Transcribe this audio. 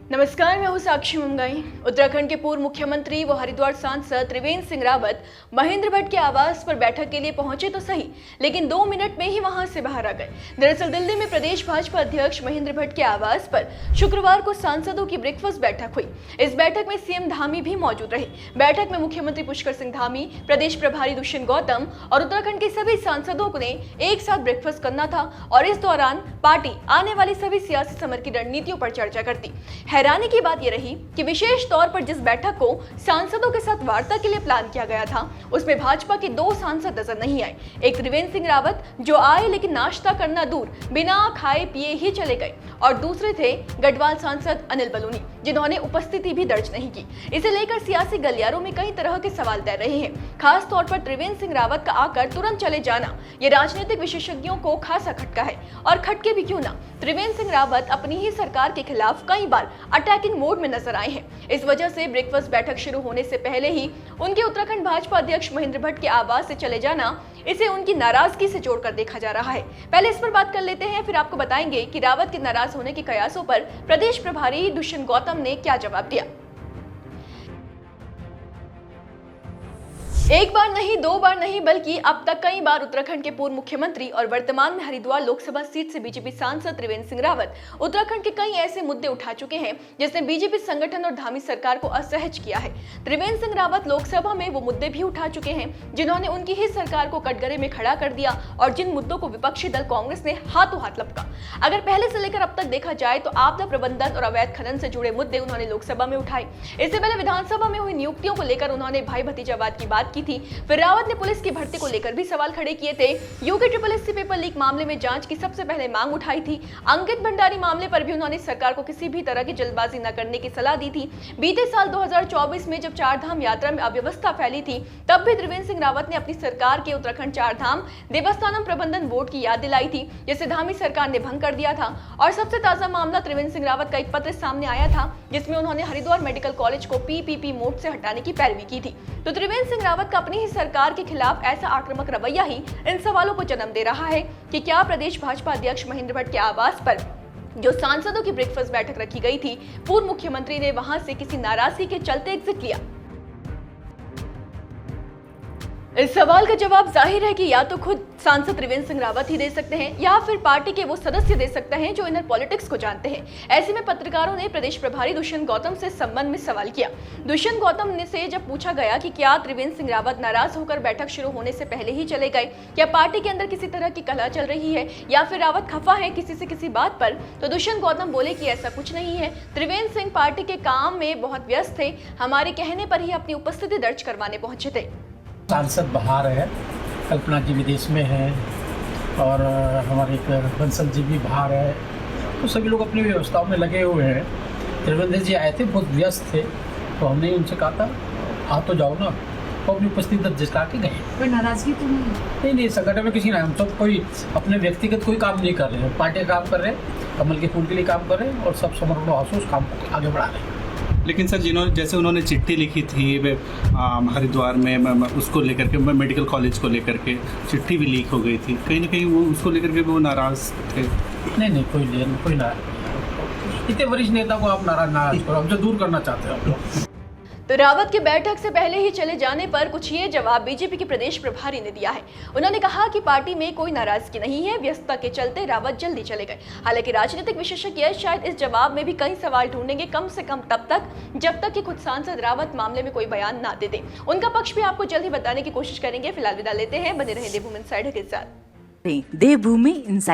नमस्कार, मैं हूं साक्षी मुंगाई। उत्तराखंड के पूर्व मुख्यमंत्री व हरिद्वार सांसद त्रिवेंद्र सिंह रावत महेंद्र भट्ट के आवास पर बैठक के लिए पहुंचे तो सही, लेकिन 2 मिनट में ही वहां से बाहर आ गए। दरअसल दिल्ली में प्रदेश भाजपा अध्यक्ष महेंद्र भट्ट के आवास पर शुक्रवार को सांसदों की ब्रेकफास्ट बैठक हुई। इस बैठक में सीएम धामी भी मौजूद रहे। बैठक में मुख्यमंत्री पुष्कर सिंह धामी, प्रदेश प्रभारी दुष्यंत गौतम और उत्तराखंड के सभी सांसदों को ने एक साथ ब्रेकफास्ट करना था और इस दौरान पार्टी आने वाली सभी सियासी समर की रणनीतियों पर चर्चा करती। हैरानी की बात यह रही कि विशेष तौर पर जिस बैठक को सांसदों के साथ वार्ता के लिए प्लान किया गया था, उसमें भाजपा के 2 सांसद नजर नहीं आए। एक त्रिवेंद्र सिंह रावत जो आए लेकिन नाश्ता करना दूर बिना खाए पिए ही चले गए, और दूसरे थे गढ़वाल सांसद अनिल बलूनी, जिन्होंने उपस्थिति भी दर्ज नहीं की। इसे लेकर सियासी गलियारों में कई तरह के सवाल तैर रहे हैं। खास तौर पर त्रिवेंद्र सिंह रावत का आकर तुरंत चले जाना ये राजनीतिक विशेषज्ञों को खासा खटका है, और खटके भी क्यों ना। त्रिवेंद्र सिंह रावत अपनी ही सरकार के खिलाफ कई बार अटैकिंग मोड में नजर आए हैं। इस वजह से ब्रेकफास्ट बैठक शुरू होने से पहले ही उनके उत्तराखंड भाजपा अध्यक्ष महेंद्र भट्ट के आवास से चले जाना, इसे उनकी नाराजगी से जोड़कर देखा जा रहा है। पहले इस पर बात कर लेते हैं, फिर आपको बताएंगे कि रावत के नाराज होने के कयासों पर प्रदेश प्रभारी दुष्यंत गौतम ने क्या जवाब दिया। एक बार नहीं, 2 बार नहीं, बल्कि अब तक कई बार उत्तराखंड के पूर्व मुख्यमंत्री और वर्तमान में हरिद्वार लोकसभा सीट से बीजेपी सांसद त्रिवेंद्र सिंह रावत उत्तराखंड के कई ऐसे मुद्दे उठा चुके हैं जिसने बीजेपी संगठन और धामी सरकार को असहज किया है। त्रिवेंद्र सिंह रावत लोकसभा में वो मुद्दे भी उठा चुके हैं जिन्होंने उनकी ही सरकार को कटघरे में खड़ा कर दिया, और जिन मुद्दों को विपक्षी दल कांग्रेस ने हाथों हाथ लपका। अगर पहले से लेकर अब तक देखा जाए तो आपदा प्रबंधन और अवैध खनन से जुड़े मुद्दे उन्होंने लोकसभा में उठाए। इससे पहले विधानसभा में हुई नियुक्तियों को लेकर उन्होंने भाई भतीजावाद की बात की थी। फिर रावत ने पुलिस की भर्ती को लेकर भी सवाल खड़े किए थे। यूके SSC पेपर लीक मामले में जांच की सबसे पहले मांग उठाई थी। अंकित भंडारी मामले पर भी उन्होंने सरकार को किसी भी तरह की जल्दबाजी न करने की सलाह दी थी। बीते साल 2024 में जब 4 धाम यात्रा में अव्यवस्था फैली थी, तब भी त्रिवेंद्र सिंह रावत ने अपनी सरकार के उत्तराखंड 4 धाम देवस्थानम प्रबंधन बोर्ड की याद दिलाई थी, जिसे धामी सरकार ने भंग कर दिया था। और सबसे ताजा मामला त्रिवेंद्र सिंह रावत का एक पत्र सामने आया था जिसमें उन्होंने हरिद्वार मेडिकल कॉलेज को PPP मोड से हटाने की पैरवी की थी। तो त्रिवेंद्र सिंह रावत का अपनी ही सरकार के खिलाफ ऐसा आक्रामक रवैया ही इन सवालों को जन्म दे रहा है कि क्या प्रदेश भाजपा अध्यक्ष महेंद्र भट्ट के आवास पर जो सांसदों की ब्रेकफास्ट बैठक रखी गई थी, पूर्व मुख्यमंत्री ने वहां से किसी नाराजगी के चलते एग्जिट लिया। इस सवाल का जवाब जाहिर है कि या तो खुद सांसद त्रिवेंद्र सिंह रावत ही दे सकते हैं, या फिर पार्टी के वो सदस्य दे सकते हैं जो इनर पॉलिटिक्स को जानते हैं। ऐसे में पत्रकारों ने प्रदेश प्रभारी दुष्यंत गौतम से संबंध में सवाल किया। दुष्यंत गौतम ने से जब पूछा गया कि क्या त्रिवेंद्र सिंह रावत नाराज होकर बैठक शुरू होने से पहले ही चले गए, क्या पार्टी के अंदर किसी तरह की कलह चल रही है, या फिर रावत खफा है किसी से किसी बात पर, तो दुष्यंत गौतम बोले कि ऐसा कुछ नहीं है। त्रिवेंद्र सिंह पार्टी के काम में बहुत व्यस्त थे, हमारे कहने पर ही अपनी उपस्थिति दर्ज करवाने पहुंचे थे। सांसद बाहर है, कल्पना जी विदेश में है, और हमारे एक बंसल जी भी बाहर है, तो सभी लोग अपनी व्यवस्थाओं में लगे हुए हैं। त्रिवेंद्र जी आए थे, बहुत व्यस्त थे, तो हमने उनसे कहा था आ तो जाओ ना, तो अपनी उपस्थिति दर्ज करा के गए। कोई नाराजगी तो नहीं, संगठन में किसी ना, हम सब कोई अपने व्यक्तिगत कोई काम नहीं कर रहे हैं, पार्टी का काम कर रहे हैं, कमल के फूल के लिए काम कर रहे हैं, और सब समर्पण भाव से उस काम को आगे बढ़ा रहे हैं। लेकिन सर, जैसे उन्होंने चिट्ठी लिखी थी हरिद्वार में उसको लेकर के, मेडिकल कॉलेज को लेकर के चिट्ठी भी लीक हो गई थी, कहीं ना कहीं वो उसको लेकर के वो नाराज थे। नहीं, कोई नाराज। इतने वरिष्ठ नेता को आप नाराज करो, हमसे दूर करना चाहते हो आप लोग। तो रावत के बैठक से पहले ही चले जाने पर कुछ ये जवाब बीजेपी के प्रदेश प्रभारी ने दिया है। उन्होंने कहा कि पार्टी में कोई नाराजगी नहीं है, व्यस्तता के चलते रावत जल्दी चले गए। हालांकि राजनीतिक विशेषज्ञ शायद इस जवाब में भी कई सवाल ढूंढेंगे, कम से कम तब तक जब तक कि खुद सांसद रावत मामले में कोई बयान ना दे दे। उनका पक्ष भी आपको जल्द ही बताने की कोशिश करेंगे। फिलहाल विदा लेते हैं, बने रहे देवभूमि इनसाइडर के साथ। देवभूमि